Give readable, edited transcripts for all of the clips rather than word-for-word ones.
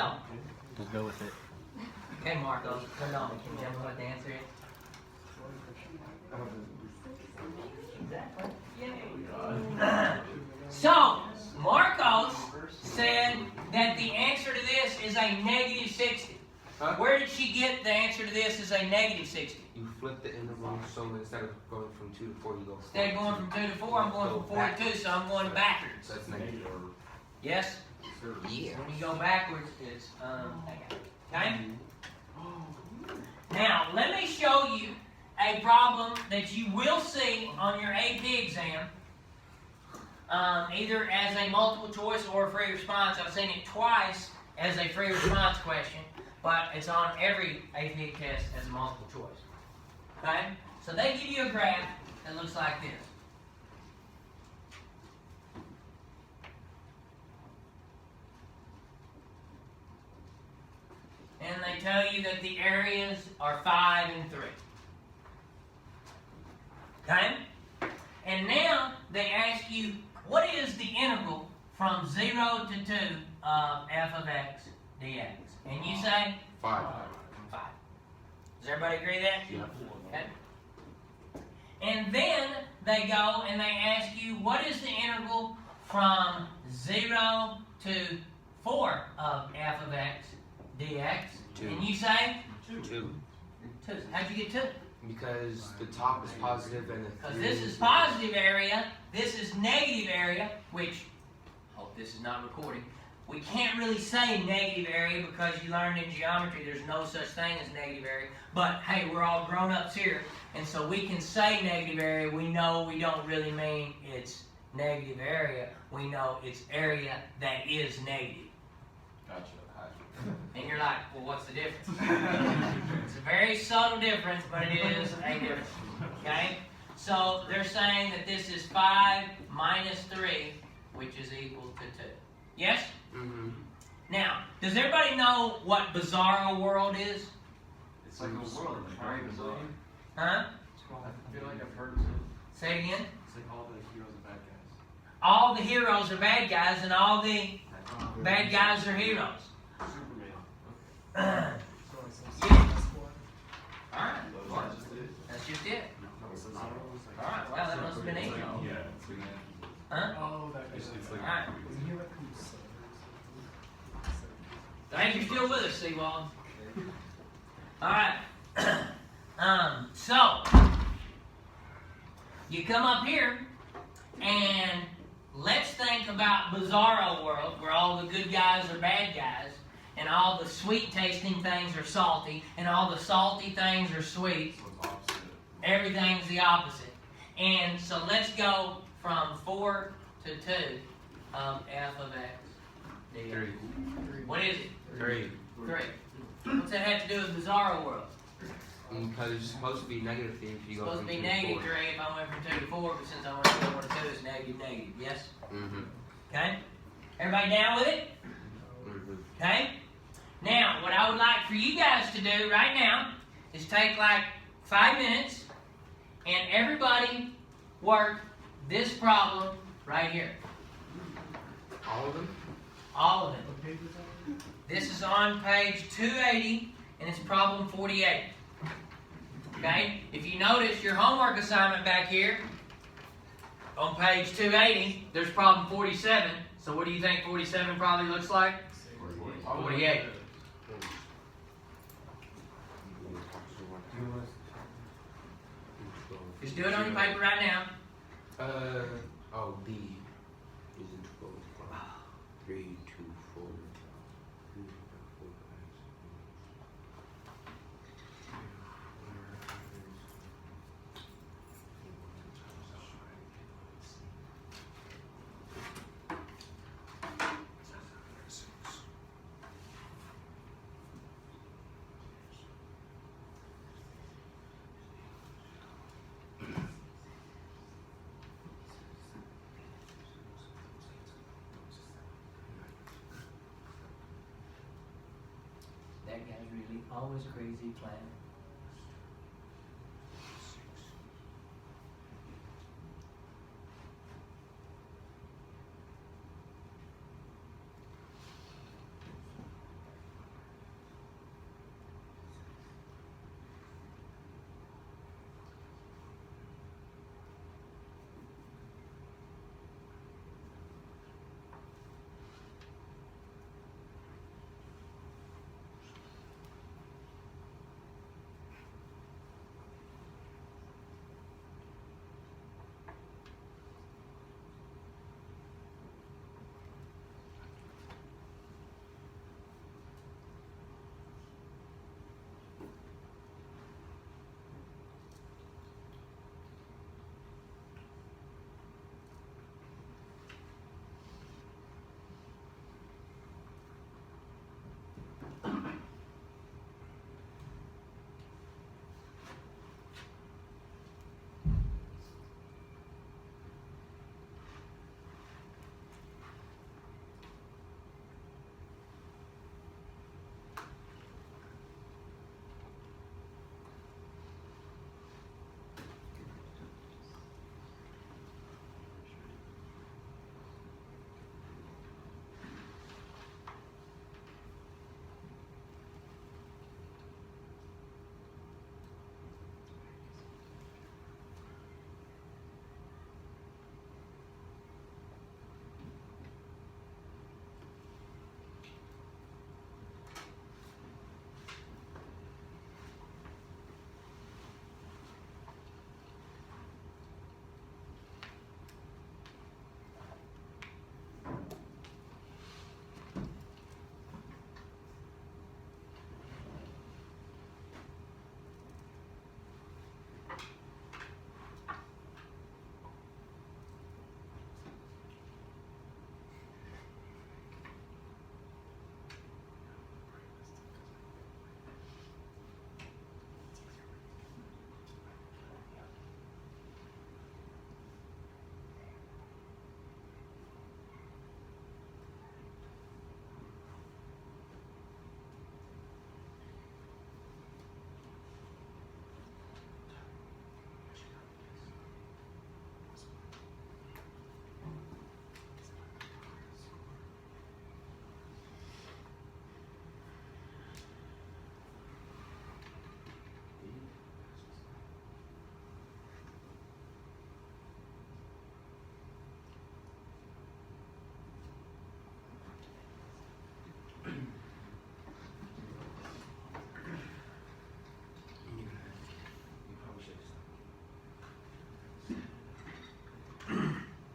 So, Just go with it. okay, Marco, put it on. Can you tell me what the answer is? So, Marcos said that the answer to this is a negative 60. Huh? Where did she get the answer to this is a negative 60? You flip the interval, so instead of going from 2 to 4, you go 4. Instead of going from 2 to 4, I'm going from 4 to 2, so I'm going backwards. So that's negative. Yes? Yeah. When you go backwards, it's, okay? Now, let me show you a problem that you will see on your AP exam, either as a multiple choice or a free response. I've seen it twice as a free response question, but it's on every AP test as a multiple choice. Okay? So they give you a graph that looks like this. And they tell you that the areas are 5 and 3. Okay? And now they ask you, what is the integral from 0 to 2 of f of x dx? And you say? 5. 5. Does everybody agree with that? Yeah. Okay. And then they go and they ask you, what is the integral from 0 to 4 of f of x dx? 2. And you say? 2. 2. How'd you get 2? Because the top is positive and the Because this is positive area, this is negative area, which, hope this is not recording, we can't really say negative area because you learned in geometry there's no such thing as negative area. But hey, we're all grown-ups here, and so we can say negative area. We know we don't really mean it's negative area. We know it's area that is negative. Gotcha. And you're like, well, what's the difference? It's a very subtle difference, but it is a difference. Okay? So they're saying that this is 5 minus 3, which is equal to 2. Yes? Mm-hmm. Now, does everybody know what Bizarro World is? It's like a world, right? Bizarre. Huh? I feel like I've heard of it. Say it again. It's like all the heroes are bad guys. All the heroes are bad guys, and all the bad guys are heroes. Superman. Yeah. Alright. That's just it. That's just it. Alright, well, that must have been easy. Yeah. Huh? Oh, that It's is. like Alright. Thank you, still with us, Seawald. Alright. So, you come up here, and let's think about Bizarro World, where all the good guys are bad guys, and all the sweet-tasting things are salty, and all the salty things are sweet. so it's opposite. Everything's the opposite. And so let's go from 4 to 2 of f of x dx. 3. What is it? 3. 3. What's that have to do with Bizarro World? Because it's supposed to be negative 3 if you It's go supposed from to 2 be to 4. negative 3 if I went from 2 to 4, but since I went from 4 to 2, it's negative, negative. Yes? Mm-hmm. Okay? Everybody down with it? Mm-hmm. Okay? Now, what I would like for you guys to do right now is take like 5 minutes and everybody work this problem right here. All of them? All of it. This is on page 280 and it's problem 48. Okay? If you notice your homework assignment back here on page 280, there's problem 47. So what do you think 47 probably looks like? 48. Just do it on your paper right now. B is integral from 3 to 4. That guy's really always crazy plan.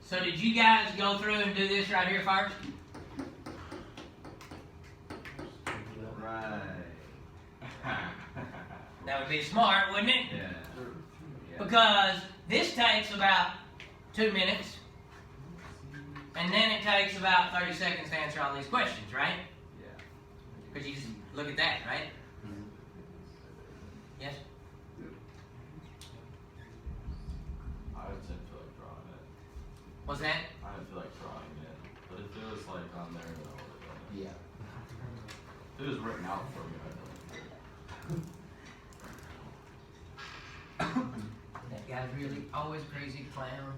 So did you guys go through and do this right here first? Right. That would be smart, wouldn't it? Yeah. Because this takes about 2 minutes, and then it takes about 30 seconds to answer all these questions, right? Yeah. Because you just look at that, right? Yes? I would tend to feel like drawing it. What's that? I would feel like drawing it. But if it was like on there, then I would have done it. Yeah. If it was written out for me, I'd done That guy's really always crazy clown.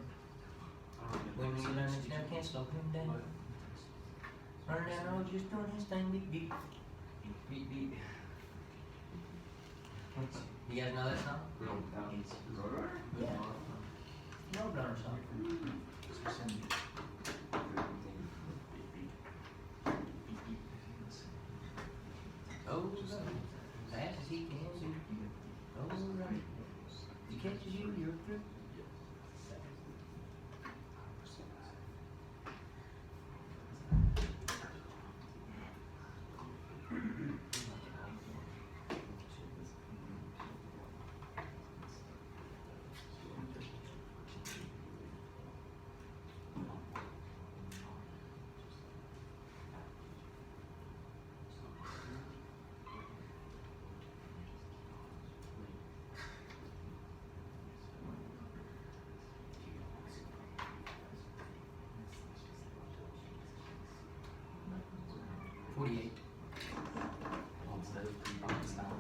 When you learn that you never can slow him down. Running down the road, just doing his thing, beep beep. Beep beep. You guys know that song? No. Yeah. No Runner song. Oh, fast as he can do. Oh, right. He catches you, you're through.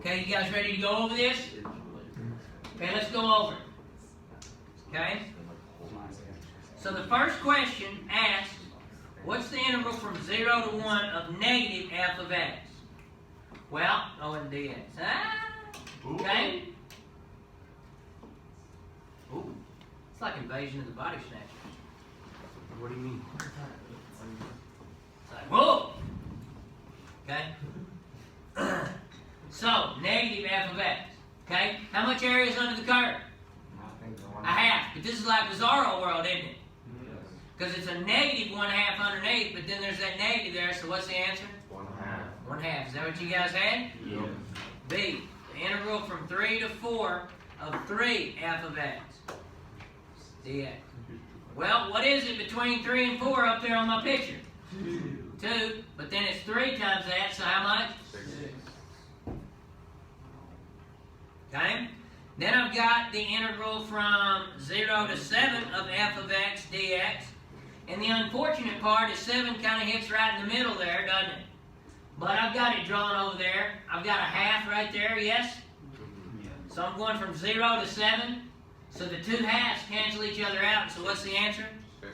Okay, you guys ready to go over this? Okay, let's go over it. Okay? So the first question asks, what's the integral from 0 to 1 of negative f of x? Well, go ahead and do that. Okay? Ooh, it's like Invasion of the Body Snatchers. What do you mean? It's like, whoa! Okay? So, negative f of x. Okay? How much area is under the curve? A half. But this is like Bizarro World, isn't it? Because it's a negative 1/2 underneath, but then there's that negative there, so what's the answer? 1/2. 1/2. Is that what you guys had? Yeah. B. The integral from 3 to 4 of 3 f of x dx. Well, what is it between 3 and 4 up there on my picture? 2. But then it's 3 times that, so how much? 6. Okay? Then I've got the integral from 0 to 7 of f of x dx. And the unfortunate part is 7 kind of hits right in the middle there, doesn't it? But I've got it drawn over there. I've got a half right there, yes? So I'm going from 0 to 7. So the 2 halves cancel each other out. So what's the answer? 6.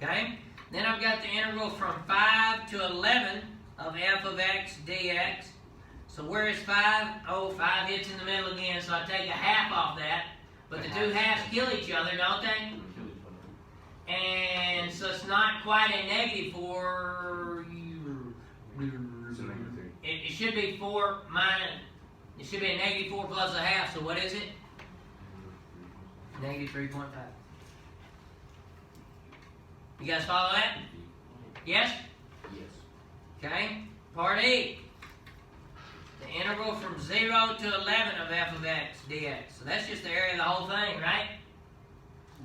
Okay? Then I've got the integral from 5 to 11 of f of x dx. So where is 5? Oh, 5 hits in the middle again, so I take a half off that. But the 2 halves kill each other, don't they? And so it's not quite a negative 4. It's a -3. It should be 4 minus, it should be a negative 4 plus a half, so what is it? Negative 3.5. You guys follow that? Yes? Yes. Okay. Part E. The integral from 0 to 11 of f of x dx. So that's just the area of the whole thing, right?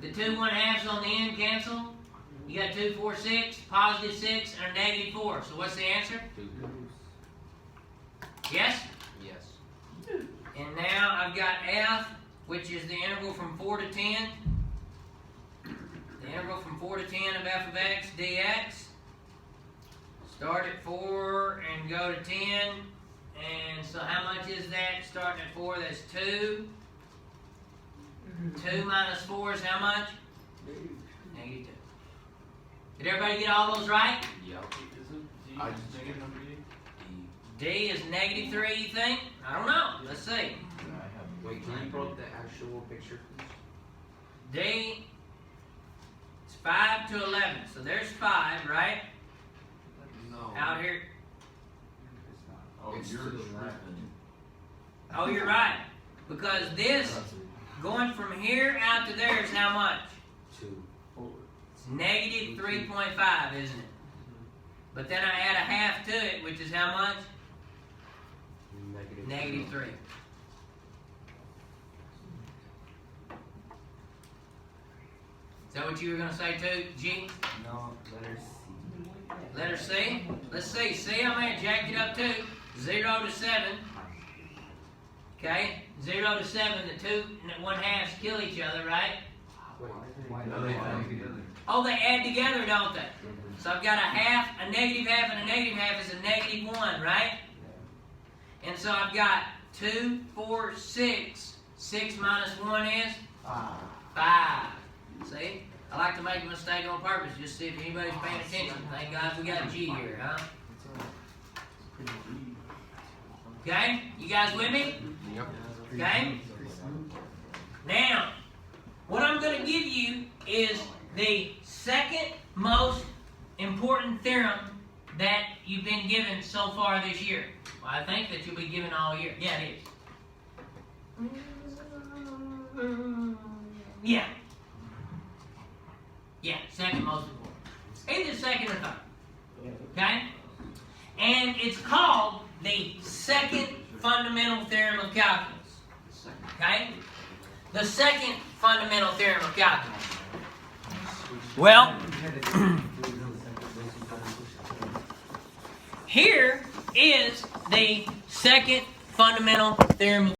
The 2 1/2s on the end cancel. You got 2, 4, 6, positive 6, and a negative 4. So what's the answer? 2. Yes? Yes. And now I've got f, which is the integral from 4 to 10. The integral from 4 to 10 of f of x dx. Start at 4 and go to 10. And so how much is that? Starting at 4, that's 2. 2 minus 4 is how much? Negative 2. Did everybody get all those right? Yep. Isn't D I just negative number E? D is negative 3, you think? I don't know. Let's see. I have. Wait, can you pull up the actual picture, please? D is 5 to 11. So there's 5, right? No. Out here. Oh, It's you're to the tripping. left. Oh, you're right. Because this going from here out to there is how much? 2. It's negative 3.5, isn't it? But then I add a half to it, which is how much? Negative 3. Is that what you were going to say too, G? No, letter C. Letter C? Let's see. See, I'm going to jack it up too. 0 to 7. Okay? 0 to 7, the 2 and the 1/2 kill each other, right? No, they add together. Oh, they add together, don't they? So I've got a half, a negative half, and a negative half is a negative 1, right? And so I've got 2, 4, 6. 6 minus 1 is? 5. See? I like to make a mistake on purpose, just see if anybody's paying attention. Thank God we got G here, huh? Okay? You guys with me? Yep. Okay? Now, what I'm going to give you is the second most important theorem that you've been given so far this year. Well, I think that you'll be given all year. Yeah, it is. Yeah. Yeah, second most important. Either second or third. Okay? And it's called the second fundamental theorem of calculus. Okay? The second fundamental theorem of calculus. Well, here is the second fundamental theorem of